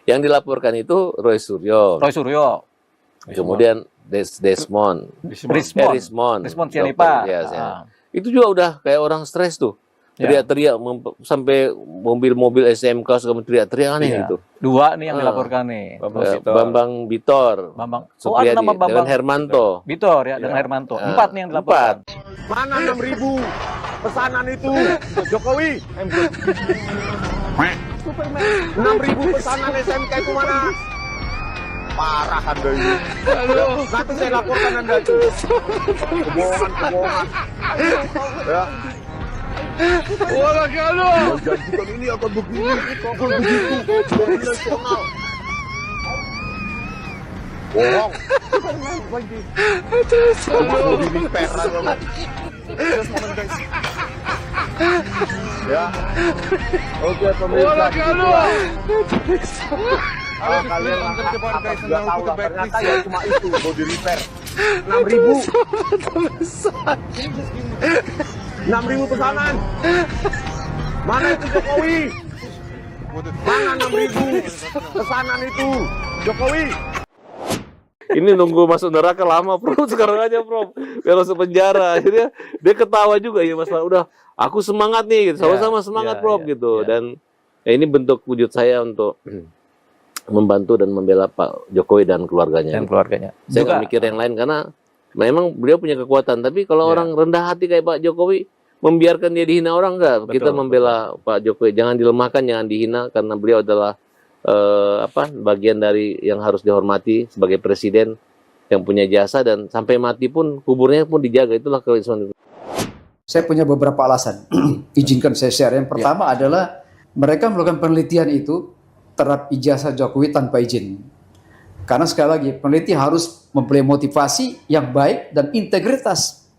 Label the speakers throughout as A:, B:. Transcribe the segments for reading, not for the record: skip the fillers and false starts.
A: Yang dilaporkan itu Roy Suryo. Kemudian Desmond
B: Sianipar.
A: Itu juga udah kayak orang stres tuh. Teriak-teriak sampai mobil-mobil SMK suka teriak-teriak aneh gitu.
B: 2 nih yang dilaporkan nih.
A: Bambang Bitor. Supriyadi dengan Hermanto.
B: Bitor ya, dengan Hermanto. 4 nih yang dilaporkan.
C: Mana 6.000 pesanan itu Jokowi? 6.000 pesanan SMK itu mana? Parah Anda ini. Nanti saya laporkan Anda itu. Kebohongan. Ya.
D: Wah, kalau
C: Janjikan ini akan begini, akan begitu. Nasional. Bohong. Mau di peran loh. Ya. Oke, pemirsa. Kalau kalian nggak tahu lah, ternyata ya cuma itu mau di repair. 6.000 pesanan. Mana itu Jokowi? Mana 6.000 pesanan itu Jokowi?
A: Ini nunggu masuk neraka lama, Prof. Sekarang aja, Prof. Biar masuk penjara. Akhirnya dia ketawa juga ya, Mas. Udah, aku semangat nih, gitu. Sama-sama semangat, Prof. Gitu. Dan ini bentuk wujud saya untuk membantu dan membela Pak Jokowi dan keluarganya. Saya nggak mikir yang lain karena memang beliau punya kekuatan. Tapi kalau orang rendah hati kayak Pak Jokowi, membiarkan dia dihina orang enggak? Kita membela Pak Jokowi, jangan dilemahkan, jangan dihina karena beliau adalah bagian dari yang harus dihormati sebagai presiden yang punya jasa dan sampai mati pun kuburnya pun dijaga. Itulah keislaman.
E: Saya punya beberapa alasan. Izinkan saya share. Yang pertama adalah mereka melakukan penelitian itu terhadap ijazah Jokowi tanpa izin. Karena sekali lagi peneliti harus mempunyai motivasi yang baik dan integritas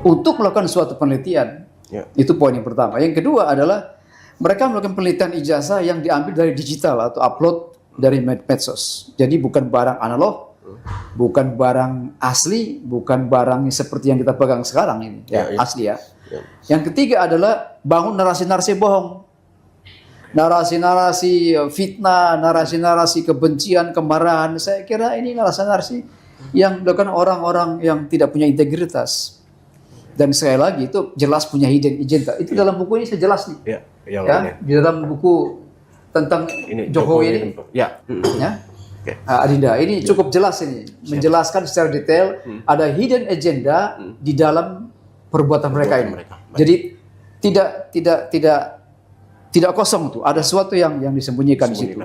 E: untuk melakukan suatu penelitian. Itu poin yang pertama. Yang kedua adalah mereka melakukan penelitian ijazah yang diambil dari digital atau upload dari medsos. Jadi bukan barang analog, bukan barang asli, bukan barang seperti yang kita pegang sekarang ini, asli ya. Yang ketiga adalah bangun narasi-narasi bohong, narasi-narasi fitnah, narasi-narasi kebencian, kemarahan. Saya kira ini narasi-narasi yang dilakukan orang-orang yang tidak punya integritas. Dan sekali lagi itu jelas punya hidden agenda. Itu dalam buku ini sejelas nih. Di dalam buku tentang Jokowi ini. Adinda, ini cukup jelas ini. Menjelaskan secara detail ada hidden agenda di dalam perbuatan mereka ini. Jadi tidak kosong tuh, ada sesuatu yang disembunyikan di situ.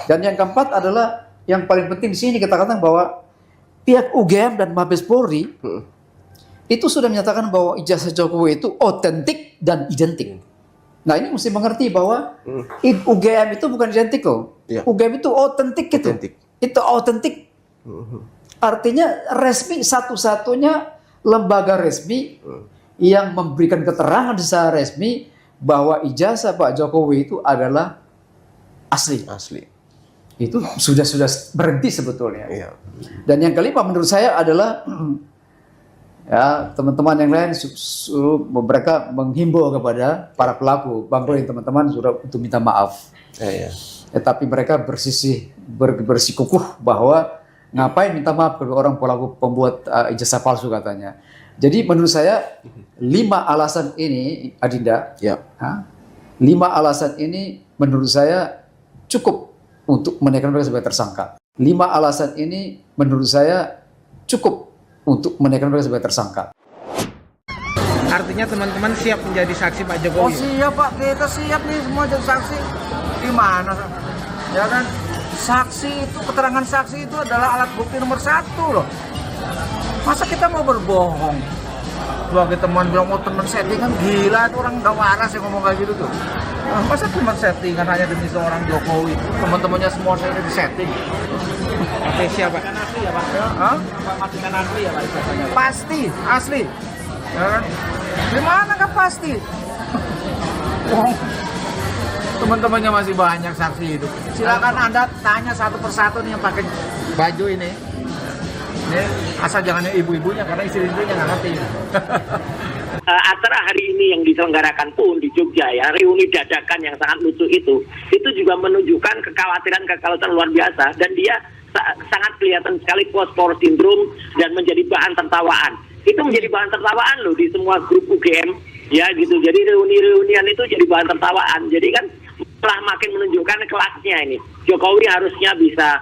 E: Dan yang keempat adalah yang paling penting di sini kita katakan bahwa pihak UGM dan Mabes Polri itu sudah menyatakan bahwa ijazah Jokowi itu otentik dan identik. Nah ini mesti mengerti bahwa UGM itu bukan identik loh. UGM itu otentik gitu. Itu otentik. Artinya resmi, satu-satunya lembaga resmi yang memberikan keterangan secara resmi bahwa ijazah Pak Jokowi itu adalah asli. Itu sudah berhenti sebetulnya. Dan yang kelima menurut saya adalah ya teman-teman yang lain suruh mereka menghimbau kepada para pelaku, Bang Roy, teman-teman sudah untuk minta maaf. Tapi mereka bersikukuh bahwa ngapain minta maaf ke orang pelaku pembuat ijazah palsu katanya. Jadi menurut saya 5 alasan ini, Adinda, 5 alasan ini menurut saya cukup untuk menaikkan mereka sebagai tersangka. 5 alasan ini menurut saya cukup untuk menaikkan mereka sebagai tersangka.
F: Artinya teman-teman siap menjadi saksi Pak Jokowi?
G: Oh siap Pak, kita siap nih semua jadi saksi. Gimana? Ya kan? Saksi itu, keterangan saksi itu adalah alat bukti nomor 1 loh. Masa kita mau berbohong? Sebagai teman bilang, oh teman settingan, gila itu orang gak waras yang ngomong kayak gitu tuh. Nah, masa teman settingan hanya demi seorang Jokowi? Teman-temannya semua saya di setting.
F: Oke, siapa?
G: Asli ya Pak? Matikan asli ya Pak? Pasti, asli. Ya kan? Gimana kan pasti? Teman-temannya masih banyak saksi itu. Silakan Anda tanya satu persatu nih yang pakai baju ini. Ini asal jangan yang ibu-ibunya karena istri-istrinya nggak ngerti.
D: acara hari ini yang diselenggarakan pun di Jogja ya, reuni dadakan yang sangat lucu itu juga menunjukkan kekhawatiran luar biasa, dan dia sangat kelihatan sekali post-war syndrome dan menjadi bahan tertawaan. Itu menjadi bahan tertawaan loh di semua grup UGM ya gitu. Jadi reunian itu jadi bahan tertawaan. Jadi kan malah makin menunjukkan kelasnya ini. Jokowi harusnya bisa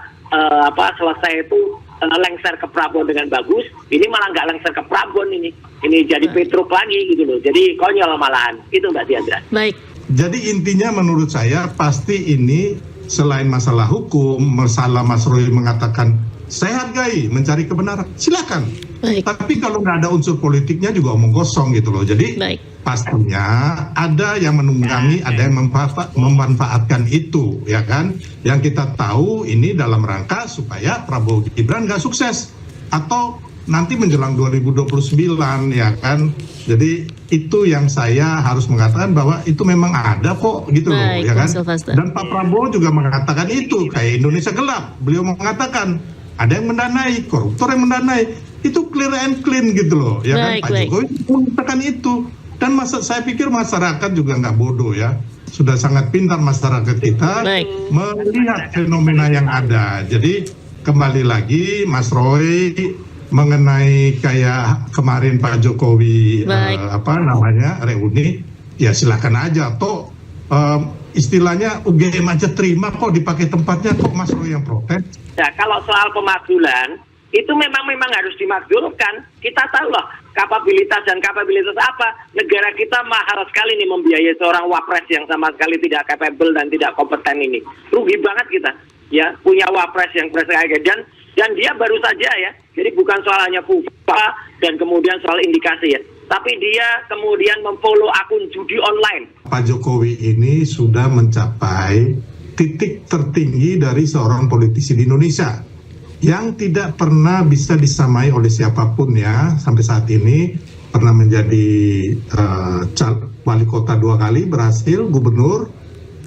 D: selesai itu lengser ke Prabowo dengan bagus. Ini malah nggak lengser ke Prabowo ini jadi Petruk lagi gitu loh. Jadi konyol malahan. Itu Mbak Diandra.
H: Baik.
I: Jadi intinya menurut saya pasti ini selain masalah hukum, masalah Mas Roy mengatakan saya hargai mencari kebenaran, silakan.
H: Baik.
I: Tapi kalau nggak ada unsur politiknya juga omong kosong gitu loh. Jadi pastinya ada yang menunggangi, ada yang memanfaatkan itu, ya kan? Yang kita tahu ini dalam rangka supaya Prabowo Gibran nggak sukses atau nanti menjelang 2029, ya kan? Jadi itu yang saya harus mengatakan bahwa itu memang ada kok gitu loh, ya kan? Dan Pak Prabowo juga mengatakan itu kayak Indonesia gelap. Beliau mengatakan ada yang mendanai, koruptor yang mendanai. Itu clear and clean gitu loh, ya kan? Pak Jokowi mengatakan itu. Dan saya pikir masyarakat juga nggak bodoh ya. Sudah sangat pintar masyarakat kita melihat fenomena yang ada. Jadi kembali lagi Mas Roy mengenai kayak kemarin Pak Jokowi reuni, ya silakan aja. Toh istilahnya UGM aja terima kok dipakai tempatnya, kok Mas Roy yang protes.
D: Ya kalau soal pemakzulan itu memang harus dimakzulkan. Kita tahu loh kapabilitas apa. Negara kita mahal sekali nih membiayai seorang wapres yang sama sekali tidak capable dan tidak kompeten ini. Rugi banget kita ya punya wapres yang kayak dan dia baru saja ya. Jadi bukan soal hanya FUFA dan kemudian soal indikasi ya. Tapi dia kemudian memfollow akun judi online.
I: Pak Jokowi ini sudah mencapai titik tertinggi dari seorang politisi di Indonesia yang tidak pernah bisa disamai oleh siapapun ya. Sampai saat ini pernah menjadi wali kota 2 kali, berhasil gubernur,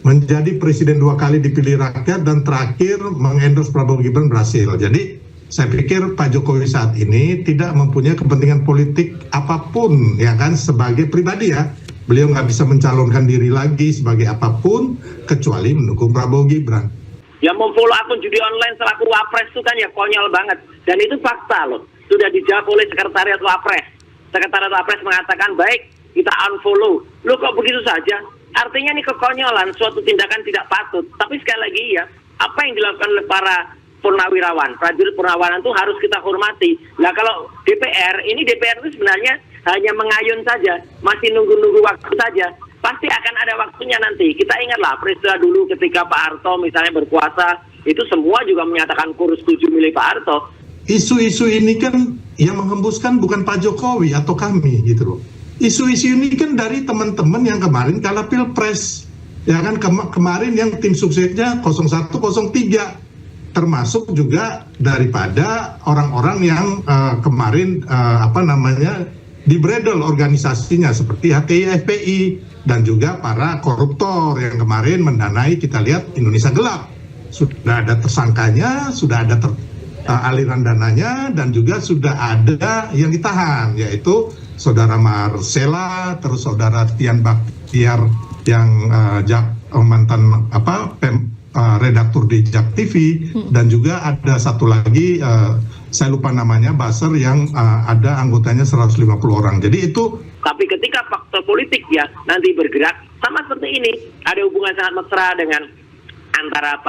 I: menjadi presiden 2 kali dipilih rakyat, dan terakhir mengendorse Prabowo Gibran, berhasil. Jadi saya pikir Pak Jokowi saat ini tidak mempunyai kepentingan politik apapun ya kan, sebagai pribadi ya. Beliau nggak bisa mencalonkan diri lagi sebagai apapun kecuali mendukung Prabowo Gibran.
D: Yang memfollow akun judi online selaku wapres itu kan ya konyol banget. Dan itu fakta loh. Sudah dijawab oleh sekretariat wapres. Sekretariat wapres mengatakan baik kita unfollow. Loh kok begitu saja? Artinya ini kekonyolan, suatu tindakan tidak patut. Tapi sekali lagi ya, apa yang dilakukan oleh para purnawirawan, prajurit purnawirawan itu harus kita hormati. Nah kalau DPR itu sebenarnya hanya mengayun saja, masih nunggu-nunggu waktu saja. Pasti akan ada waktunya nanti. Kita ingatlah peristiwa dulu ketika Pak Harto misalnya berkuasa, itu semua juga menyatakan kurus 7 milih Pak Harto.
I: Isu-isu ini kan yang menghembuskan bukan Pak Jokowi atau kami gitu loh. Isu-isu ini kan dari teman-teman yang kemarin kalah Pilpres. Ya kan kemarin yang tim suksesnya 01, 03. Termasuk juga daripada orang-orang yang kemarin dibredel organisasinya seperti HTI, FPI, dan juga para koruptor yang kemarin mendanai, kita lihat Indonesia Gelap. Sudah ada tersangkanya, sudah ada aliran dananya, dan juga sudah ada yang ditahan, yaitu Saudara Marcella, terus Saudara Tian Baktiar yang mantan redaktur di Jak TV, dan juga ada satu lagi saya lupa namanya, Basar, yang ada anggotanya 150 orang. Jadi itu.
D: Tapi ketika faktor politik ya nanti bergerak sama seperti ini, ada hubungan sangat mesra dengan antara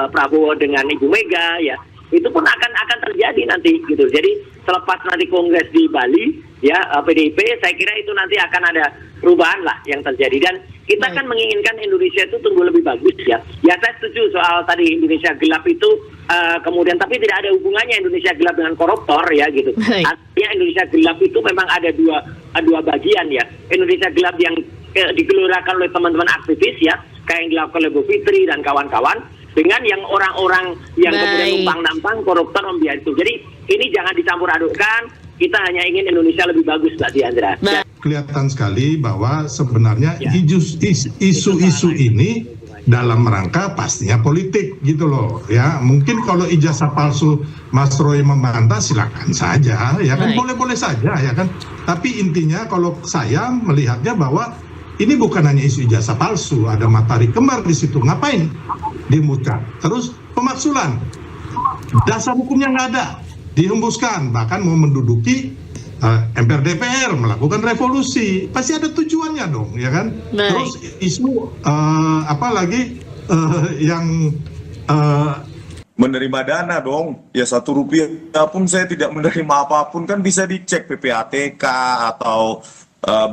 D: Prabowo dengan Ibu Mega ya, itu pun akan terjadi nanti gitu. Jadi selepas nanti kongres di Bali ya, PDIP, saya kira itu nanti akan ada perubahan lah yang terjadi. Dan kita kan menginginkan Indonesia itu tumbuh lebih bagus ya. Ya saya setuju soal tadi Indonesia Gelap itu kemudian, tapi tidak ada hubungannya Indonesia Gelap dengan koruptor ya gitu. Artinya Indonesia Gelap itu memang ada dua bagian ya. Indonesia Gelap yang digelurakan oleh teman-teman aktivis ya, kayak yang dilakukan oleh Bu Fitri dan kawan-kawan, dengan yang orang-orang yang kemudian numpang-nampang koruptor membiayai itu. Jadi ini jangan dicampur adukkan. Kita hanya ingin Indonesia lebih bagus, Mbak Diandra.
I: Kelihatan sekali bahwa sebenarnya isu-isu ini dalam rangka pastinya politik gitu loh ya. Mungkin kalau ijazah palsu Mas Roy membantah silakan saja ya kan, boleh-boleh saja ya kan. Tapi intinya kalau saya melihatnya bahwa ini bukan hanya isu ijazah palsu, ada matahari kembar di situ. Ngapain dimutar? Terus pemaksulan, dasar hukumnya nggak ada, dihembuskan, bahkan mau menduduki MPR DPR, melakukan revolusi, pasti ada tujuannya dong, ya kan? Terus isu apalagi yang
H: menerima dana dong, ya Rp1 pun saya tidak menerima apapun, kan bisa dicek PPATK atau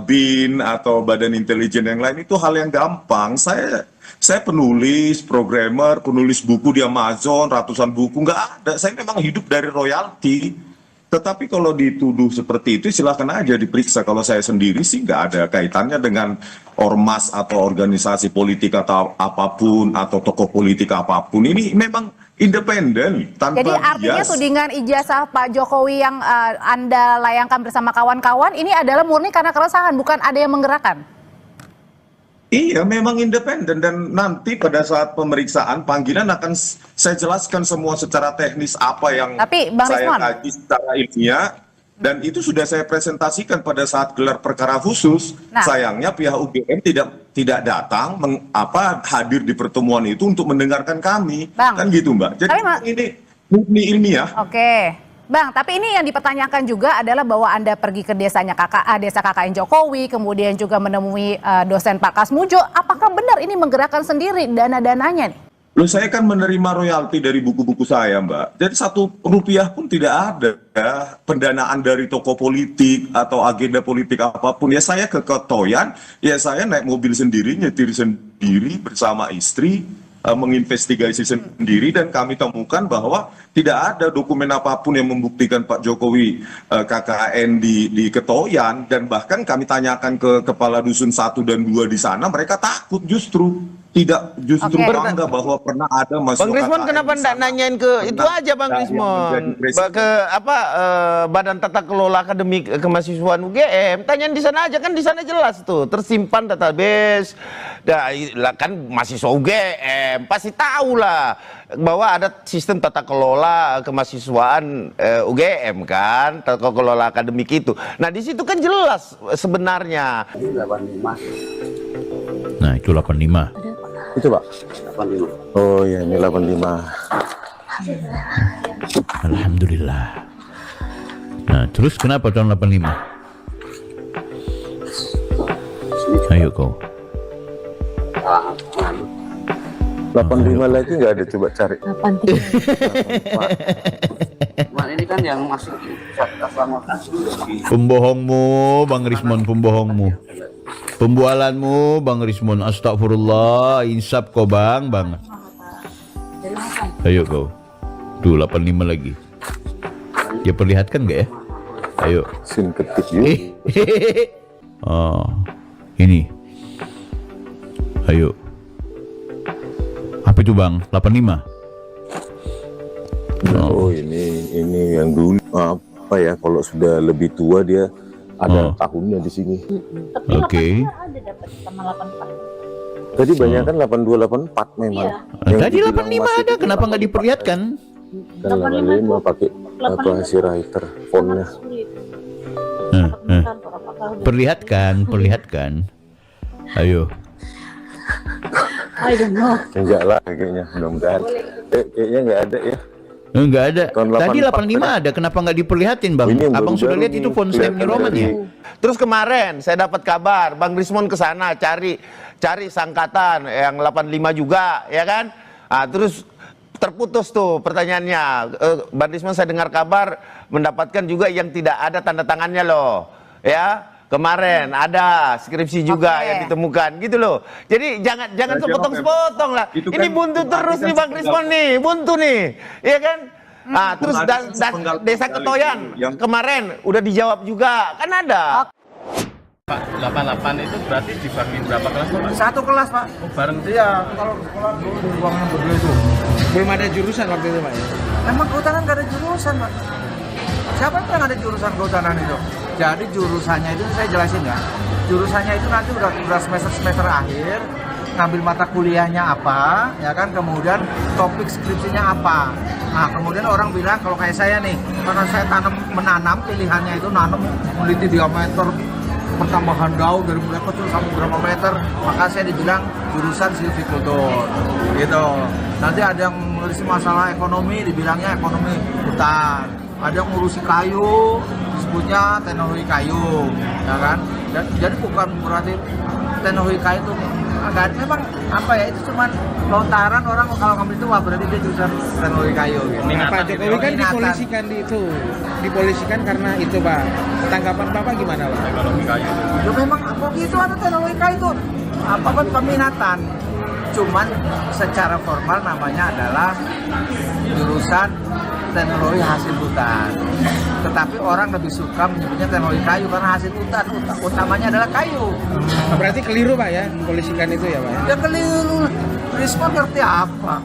H: BIN atau Badan Intelijen yang lain, itu hal yang gampang. Saya penulis, programmer, penulis buku di Amazon, ratusan buku, nggak ada. Saya memang hidup dari royalti. Tetapi kalau dituduh seperti itu silahkan aja diperiksa. Kalau saya sendiri sih nggak ada kaitannya dengan ormas atau organisasi politik atau apapun, atau tokoh politik apapun. Ini memang independen, tanpa
J: Jadi artinya
H: bias.
J: tudingan ijazah Pak Jokowi yang Anda layangkan bersama kawan-kawan ini adalah murni karena keresahan, bukan ada yang menggerakkan?
H: Iya, memang independen, dan nanti pada saat pemeriksaan panggilan akan saya jelaskan semua secara teknis apa yang saya kaji secara ilmiah, dan itu sudah saya presentasikan pada saat gelar perkara khusus. Sayangnya pihak UGM tidak datang hadir di pertemuan itu untuk mendengarkan kami. Kan gitu, Mbak. Jadi ini murni ilmiah.
J: Oke. Bang, tapi ini yang dipertanyakan juga adalah bahwa Anda pergi ke desa KKN Jokowi, kemudian juga menemui dosen Pak Kasmujo. Apakah benar ini menggerakkan sendiri dana-dananya nih?
H: Loh, saya kan menerima royalti dari buku-buku saya, Mbak. Jadi Rp1 pun tidak ada pendanaan dari tokoh politik atau agenda politik apapun. Ya saya ke Ketoyan, ya saya naik mobil sendiri, nyetir sendiri bersama istri, menginvestigasi sendiri, dan kami temukan bahwa tidak ada dokumen apapun yang membuktikan Pak Jokowi KKN di Ketoyan, dan bahkan kami tanyakan ke kepala dusun 1 dan 2 di sana, mereka takut justru bangga bahwa pernah ada masuk.
F: Bang Rismon kenapa enggak nanyain ke itu aja Bang Rismon, ke Badan Tata Kelola Akademik Kemahasiswaan UGM, tanyain di sana aja, kan di sana jelas tuh tersimpan database. Kan mahasiswa UGM pasti tahu lah bahwa ada sistem tata kelola kemahasiswaan UGM kan, tata kelola akademik itu. Nah di situ kan jelas sebenarnya.
K: Nah itu 85.
C: Itu Pak? 85. Oh iya, ini 85.
K: Alhamdulillah. Nah terus kenapa tahun 85? Ayo kau.
C: 85 lagi nggak ada, coba cari.
E: 83. Ini kan yang masuk
K: Pembohongmu Bang Rismon, pembohongmu. Pembualanmu Bang Rismon, astagfirullah, insaf kau bang. Ayo kau. Tuh 85 lagi. Dia perlihatkan nggak ya? Ayo.
C: Sin ketik yuk.
K: Oh, ini. Ayo. Apa itu bang? 85?
C: Oh ini yang dulu apa ya, kalau sudah lebih tua dia ada tahunnya di sini.
K: Oke.
C: Tadi banyak kan 8284 memang.
K: Tadi 85 ada, kenapa nggak diperlihatkan?
C: Dan 85 pakai apa si writer fontnya.
K: Perlihatkan. Ayo.
C: I don't know. Enggak lah kayaknya, mudah-mudahan. Kayaknya nggak ada ya.
K: Enggak ada. Tadi 85 ada, kenapa nggak diperlihatin bang? Abang sudah lihat itu font stamp-nya Roman ya?
F: Terus kemarin saya dapat kabar Bang Rismon ke sana cari sangkatan yang 85 juga, ya kan? Nah, terus terputus tuh pertanyaannya. Bang Rismon saya dengar kabar mendapatkan juga yang tidak ada tanda tangannya loh, ya. Kemarin ada skripsi juga yang ditemukan gitu loh. Jadi jangan sepotong-sepotong lah. Ini kan buntu terus nih Bang Rismon nih, buntu nih. Iya kan? Nah, terus Desa Ketoyan kemarin udah dijawab juga. Kan ada.
B: Pak, 88 itu berarti dibagi berapa kelas Pak?
G: Satu kelas Pak.
B: Oh, bareng.
G: Iya, kalau sekolah dulu ruangan berdua itu. Belum ada jurusan waktu itu Pak ya? Emang kehutanan gak ada jurusan Pak. Siapa yang ada jurusan kehutanan itu? Jadi jurusannya itu saya jelasin ya. Jurusannya itu nanti udah semester akhir, ngambil mata kuliahnya apa, ya kan, kemudian topik skripsinya apa. Nah, kemudian orang bilang kalau kayak saya nih, karena saya menanam pilihannya itu nanam meneliti diameter pertambahan daun dari mulai kecil sampai berapa meter, maka saya dibilang jurusan silvikultur gitu. Nanti ada yang ngurusi masalah ekonomi, dibilangnya ekonomi hutan. Ada yang ngurusi kayu, disebutnya teknologi kayu, ya kan. Jadi bukan berarti teknologi kayu itu agak, memang apa ya, itu cuman lontaran orang kalau ngambil itu, wah berarti dia jurusan teknologi kayu gitu.
L: Pak Jokowi kan dipolisikan karena itu, Pak. Tanggapan Bapak gimana, Pak?
B: Teknologi kayu.
G: Ya memang kok gitu, ada teknologi kayu itu apa kan peminatan. Cuman secara formal namanya adalah jurusan teknologi hasil hutan. Tetapi orang lebih suka menyebutnya teknologi kayu karena hasil hutan utamanya adalah kayu.
L: Berarti keliru, Pak, ya, mempolisikan itu ya, Pak?
G: Ya keliru. Risma ngerti apa?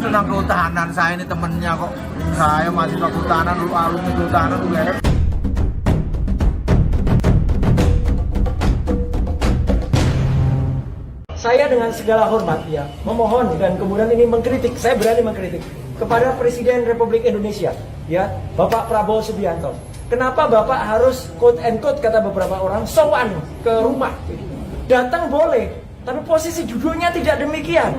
G: Tentang kehutanan, saya ini temennya kok. Saya masih ke kehutanan, dulu alumni kehutanan juga.
M: Saya dengan segala hormat ya memohon dan kemudian ini mengkritik, saya berani mengkritik kepada Presiden Republik Indonesia ya, Bapak Prabowo Subianto. Kenapa Bapak harus quote and quote kata beberapa orang sowan ke rumah? Datang boleh, tapi posisi duduknya tidak demikian.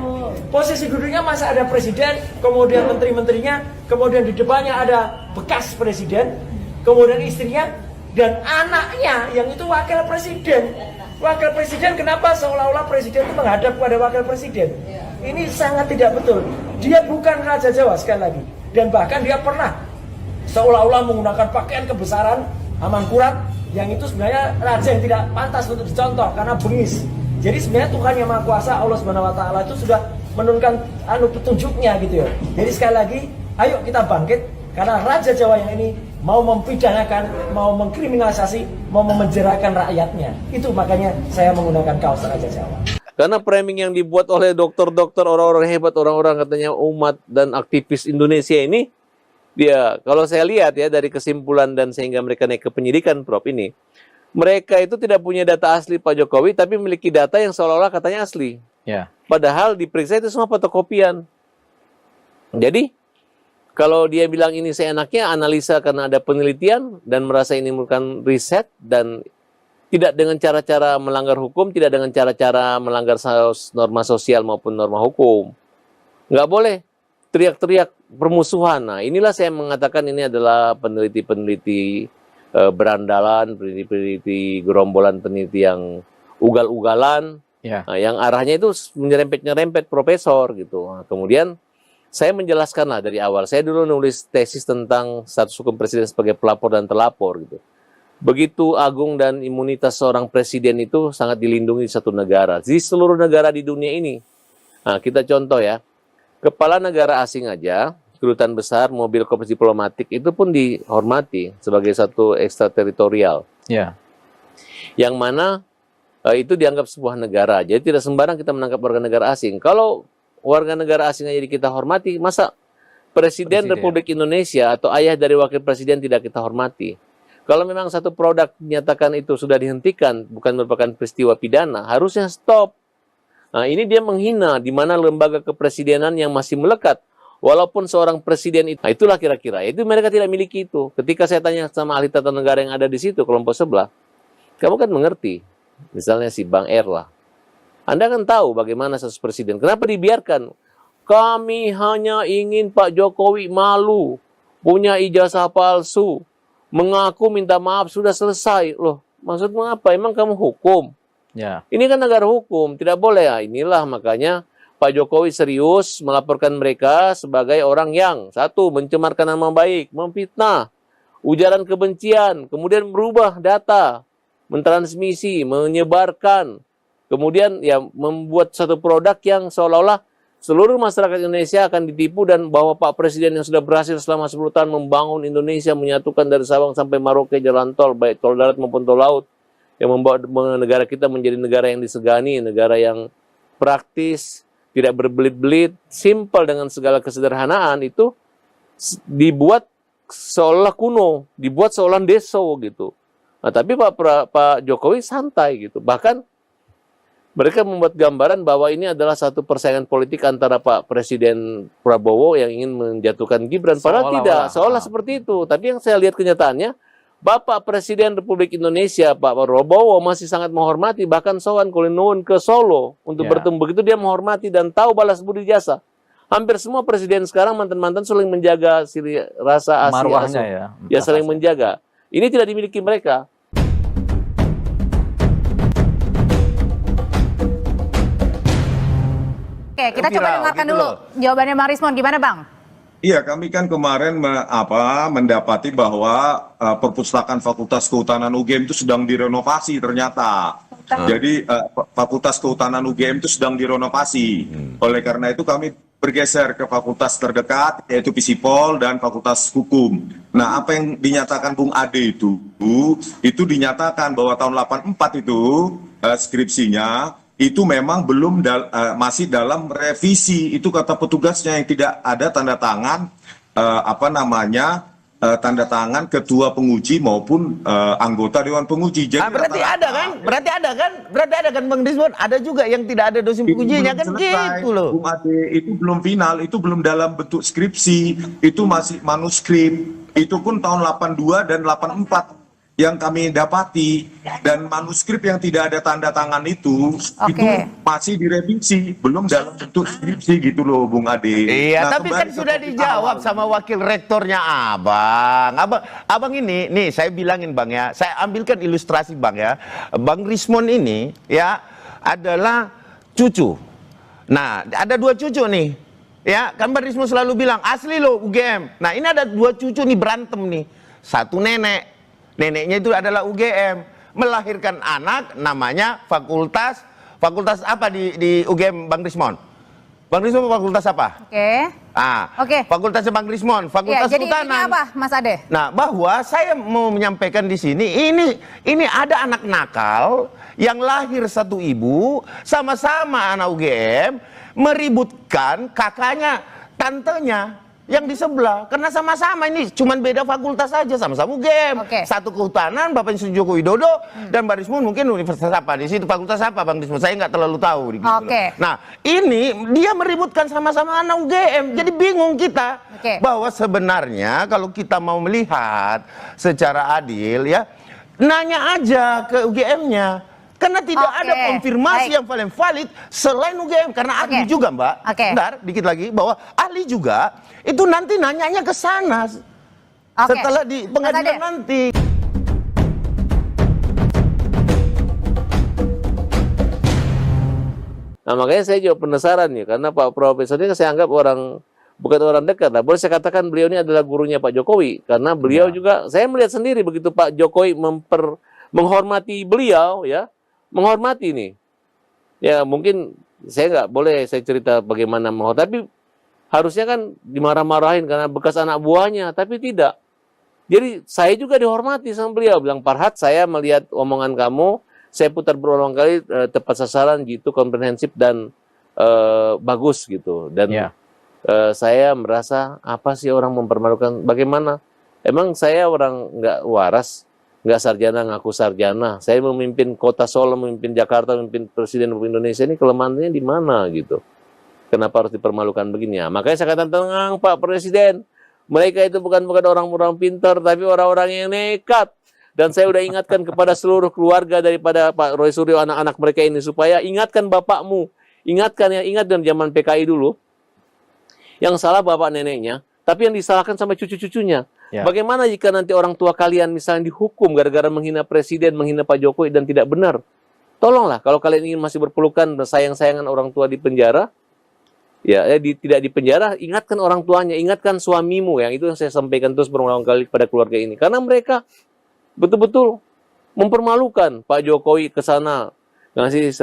M: Posisi duduknya masa ada presiden, kemudian menteri-menterinya, kemudian di depannya ada bekas presiden, kemudian istrinya dan anaknya yang itu wakil presiden. Wakil presiden, kenapa seolah-olah presiden itu menghadap kepada wakil presiden? Ini sangat tidak betul. Dia bukan Raja Jawa sekali lagi. Dan bahkan dia pernah seolah-olah menggunakan pakaian kebesaran Hamangkurat yang itu sebenarnya raja yang tidak pantas untuk dicontoh karena bengis. Jadi sebenarnya Tuhan Yang Maha Kuasa, Allah Subhanahu wa taala itu sudah menurunkan petunjuknya gitu ya. Jadi sekali lagi, ayo kita bangkit karena Raja Jawa yang ini mau mempidanakan, mau mengkriminalisasi, mau memenjarakan rakyatnya. Itu makanya saya menggunakan kaos Raja Jawa.
A: Karena framing yang dibuat oleh dokter-dokter, orang-orang hebat, orang-orang katanya umat dan aktivis Indonesia ini, dia kalau saya lihat ya dari kesimpulan dan sehingga mereka naik ke penyidikan, Prof, ini, mereka itu tidak punya data asli Pak Jokowi, tapi memiliki data yang seolah-olah katanya asli.
L: Ya.
A: Padahal diperiksa itu semua fotokopian. Jadi, kalau dia bilang ini seenaknya, analisa karena ada penelitian dan merasa ini merupakan riset dan tidak dengan cara-cara melanggar hukum, tidak dengan cara-cara melanggar norma sosial maupun norma hukum. Nggak boleh teriak-teriak permusuhan. Nah, inilah saya mengatakan ini adalah peneliti-peneliti berandalan, peneliti-peneliti gerombolan peneliti yang ugal-ugalan,
L: Ya.
A: nah, yang arahnya itu menyerempet-nyerempet profesor gitu. Nah, kemudian saya menjelaskan lah dari awal. Saya dulu nulis tesis tentang status hukum presiden sebagai pelapor dan terlapor gitu. Begitu agung dan imunitas seorang presiden itu sangat dilindungi di satu negara. Di seluruh negara di dunia ini. Nah, kita contoh ya. Kepala negara asing aja, kedutaan besar, mobil korps diplomatik itu pun dihormati sebagai satu ekstrateritorial.
L: Ya.
A: Yang mana itu dianggap sebuah negara. Jadi tidak sembarang kita menangkap warga negara asing. Kalau warga negara asing aja kita hormati, masa Presiden Republik Indonesia atau ayah dari wakil presiden tidak kita hormati? Kalau memang satu produk dinyatakan itu sudah dihentikan, bukan merupakan peristiwa pidana, harusnya stop. Nah, ini dia menghina di mana lembaga kepresidenan yang masih melekat. Walaupun seorang presiden itu, nah itulah kira-kira. Itu mereka tidak miliki itu. Ketika saya tanya sama ahli tata negara yang ada di situ, kelompok sebelah, kamu kan mengerti. Misalnya si Bang Erla. Anda kan tahu bagaimana status presiden. Kenapa dibiarkan? Kami hanya ingin Pak Jokowi malu, punya ijazah palsu, mengaku minta maaf, sudah selesai. Loh, maksudmu apa? Emang kamu hukum?
L: Ya.
A: Ini kan negara hukum, tidak boleh. Ya, inilah makanya Pak Jokowi serius melaporkan mereka sebagai orang yang satu, mencemarkan nama baik, memfitnah, ujaran kebencian, kemudian merubah data, mentransmisi, menyebarkan, kemudian ya membuat satu produk yang seolah-olah seluruh masyarakat Indonesia akan ditipu dan bahwa Pak Presiden yang sudah berhasil selama 10 tahun membangun Indonesia, menyatukan dari Sabang sampai Merauke jalan tol, baik tol darat maupun tol laut, yang membawa negara kita menjadi negara yang disegani, negara yang praktis, tidak berbelit-belit, simpel dengan segala kesederhanaan, itu dibuat seolah kuno, dibuat seolah deso gitu. Nah, tapi Pak Jokowi santai gitu. Bahkan mereka membuat gambaran bahwa ini adalah satu persaingan politik antara Pak Presiden Prabowo yang ingin menjatuhkan Gibran. Padahal tidak, seolah seperti itu. Tapi yang saya lihat kenyataannya, Bapak Presiden Republik Indonesia, Pak Prabowo masih sangat menghormati, bahkan sowan Kulinuwun ke Solo untuk bertemu. Begitu dia menghormati dan tahu balas budi jasa. Hampir semua presiden sekarang mantan-mantan saling menjaga rasa Asia. Ya saling menjaga. Ini tidak dimiliki mereka.
J: Oke, kita coba dengarkan dulu jawabannya Bang Rismon. Gimana, Bang?
H: Iya, kami kan kemarin mendapati bahwa perpustakaan Fakultas Kehutanan UGM itu sedang direnovasi ternyata. Jadi Fakultas Kehutanan UGM itu sedang direnovasi. Oleh karena itu kami bergeser ke fakultas terdekat, yaitu Fisipol dan Fakultas Hukum. Nah, apa yang dinyatakan Bung Ade itu dinyatakan bahwa tahun 84 itu skripsinya itu memang belum masih dalam revisi. Itu kata petugasnya, yang tidak ada tanda tangan tanda tangan ketua penguji maupun anggota dewan penguji. Jadi
F: berarti ada kan Bang Rismon, ada juga yang tidak ada dosen pengujinya kan gitu loh.
H: Bung Ade, itu belum final, itu belum dalam bentuk skripsi, itu masih manuskrip. Itu pun tahun 82 dan 84 yang kami dapati, dan manuskrip yang tidak ada tanda tangan itu masih direvisi, belum dalam bentuk skripsi gitu loh Bung Ade.
F: Iya, tapi kan sudah dijawab sama wakil rektornya Abang ini, nih saya bilangin Bang ya, saya ambilkan ilustrasi Bang ya. Bang Rismon ini ya adalah cucu. Nah, ada 2 cucu nih. Ya, kan Bang Rismon selalu bilang asli loh UGM. Nah, ini ada 2 cucu nih berantem nih. Satu neneknya itu adalah UGM, melahirkan anak namanya fakultas apa di UGM Bang Rismon? Bang Rismon fakultas apa? Fakultasnya Bang Rismon, Fakultas Kehutanan.
J: Jadi apa, Mas Ade?
F: Nah, bahwa saya mau menyampaikan di sini, ini ada anak nakal yang lahir satu ibu, sama-sama anak UGM, meributkan kakaknya, tantenya yang di sebelah, karena sama-sama ini cuman beda fakultas saja, sama-sama UGM. Satu kehutanan, Bapak Joko Widodo, dan Bang Rismon mungkin universitas apa di situ, fakultas apa Bang Rismon, saya nggak terlalu tahu. Nah, ini dia meributkan sama-sama anak UGM, jadi bingung kita bahwa sebenarnya kalau kita mau melihat secara adil ya, nanya aja ke UGM-nya. Karena tidak ada konfirmasi yang paling valid selain UGM. Karena ahli juga Mbak, bentar, dikit lagi, bahwa ahli juga itu nanti nanyanya ke sana setelah di pengadilan nanti.
A: Nah, makanya saya juga penasaran nih, karena Pak Profesor ini saya anggap bukan orang dekat lah. Boleh saya katakan beliau ini adalah gurunya Pak Jokowi, karena beliau juga, saya melihat sendiri begitu Pak Jokowi menghormati beliau ya. Menghormati nih, ya mungkin saya nggak boleh saya cerita bagaimana menghormati, tapi harusnya kan dimarah-marahin karena bekas anak buahnya, tapi tidak. Jadi saya juga dihormati sama beliau, bilang Farhad, saya melihat omongan kamu, saya putar berulang kali, tepat sasaran gitu, komprehensif dan bagus gitu, dan saya merasa apa sih orang mempermalukan, bagaimana? Emang saya orang nggak waras? Nggak sarjana, ngaku sarjana. Saya memimpin kota Solo, memimpin Jakarta, memimpin Presiden Republik Indonesia, ini kelemahannya di mana gitu? Kenapa harus dipermalukan begini ya? Makanya saya katakan, tenang Pak Presiden, mereka itu bukan orang-orang pintar, tapi orang-orang yang nekat. Dan saya udah ingatkan kepada seluruh keluarga daripada Pak Roy Suryo, anak-anak mereka ini, supaya ingatkan bapakmu, ingat dari zaman PKI dulu, yang salah bapak neneknya, tapi yang disalahkan sampai cucu-cucunya. Bagaimana jika nanti orang tua kalian misalnya dihukum gara-gara menghina presiden, menghina Pak Jokowi dan tidak benar? Tolonglah, kalau kalian ingin masih berpelukan dan sayang-sayangan orang tua di penjara, tidak di penjara, ingatkan orang tuanya, ingatkan suamimu, yang itu yang saya sampaikan terus berulang kali kepada keluarga ini. Karena mereka betul-betul mempermalukan Pak Jokowi ke sana, ngasih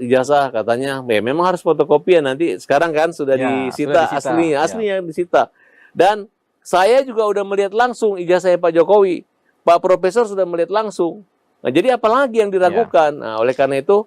A: ijazah katanya, memang harus fotokopian nanti. Sekarang kan sudah disita, aslinya disita. Dan saya juga udah melihat langsung ijazahnya Pak Jokowi. Pak Profesor sudah melihat langsung. Nah, jadi apalagi yang diragukan? Nah, oleh karena itu,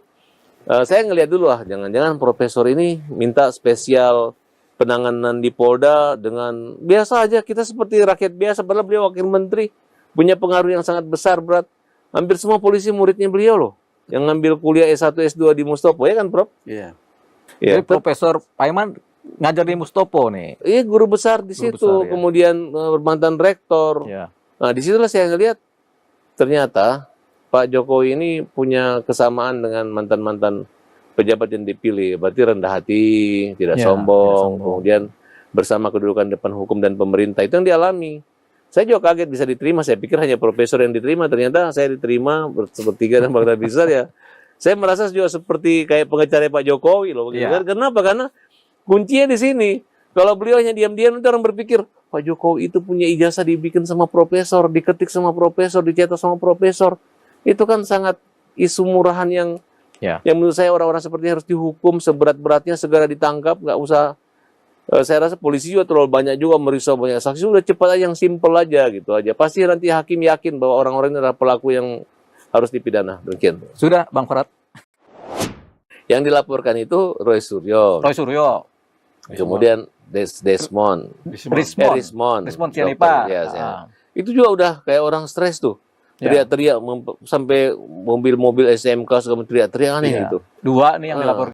A: saya ngelihat dulu lah, jangan-jangan Profesor ini minta spesial penanganan di Polda dengan biasa aja, kita seperti rakyat biasa, padahal beliau wakil menteri, punya pengaruh yang sangat besar, berat. Hampir semua polisi muridnya beliau loh. yang ngambil kuliah S1, S2 di Mustopo, ya kan, Prof?
N: Iya.
A: Ya,
N: Jadi Profesor Paiman ngajar di Mustopo nih.
A: Iya, guru besar di situ,
N: besar, ya.
A: kemudian mantan rektor.
N: Ya.
A: Nah, disitulah saya ngelihat ternyata Pak Jokowi ini punya kesamaan dengan mantan-mantan pejabat yang dipilih. Berarti rendah hati, tidak
N: Ya,
A: sombong, kemudian bersama kedudukan depan hukum dan pemerintah. Itu yang dialami. Saya juga kaget bisa diterima. Saya pikir hanya profesor yang diterima. Ternyata saya diterima bertiga dan Bang Rabizar ya. Saya merasa juga seperti kayak pengacara Pak Jokowi loh.
N: Iya.
A: Kenapa? Karena kuncinya di sini. Kalau beliau hanya diam-diam, nanti orang berpikir Pak Jokowi itu punya ijazah dibikin sama profesor, diketik sama profesor, dicetak sama profesor. Itu kan sangat isu murahan yang menurut saya orang-orang seperti ini harus dihukum seberat-beratnya, segera ditangkap, nggak usah. Saya rasa polisi juga terlalu banyak juga merisau banyak saksi, udah cepat aja yang simple aja gitu aja. Pasti nanti hakim yakin bahwa orang-orang ini adalah pelaku yang harus dipidana. Demikian.
N: Sudah, Bang Farad.
A: Yang dilaporkan itu Roy Suryo.
N: Roy Suryo.
A: Kemudian Desmond.
N: Rismond Sianipa.
A: Ya. Itu juga udah kayak orang stres tuh. Teriak-teriak sampai mobil-mobil SMK suka teriak-teriak aneh gitu.
N: Dua nih yang dilaporkan.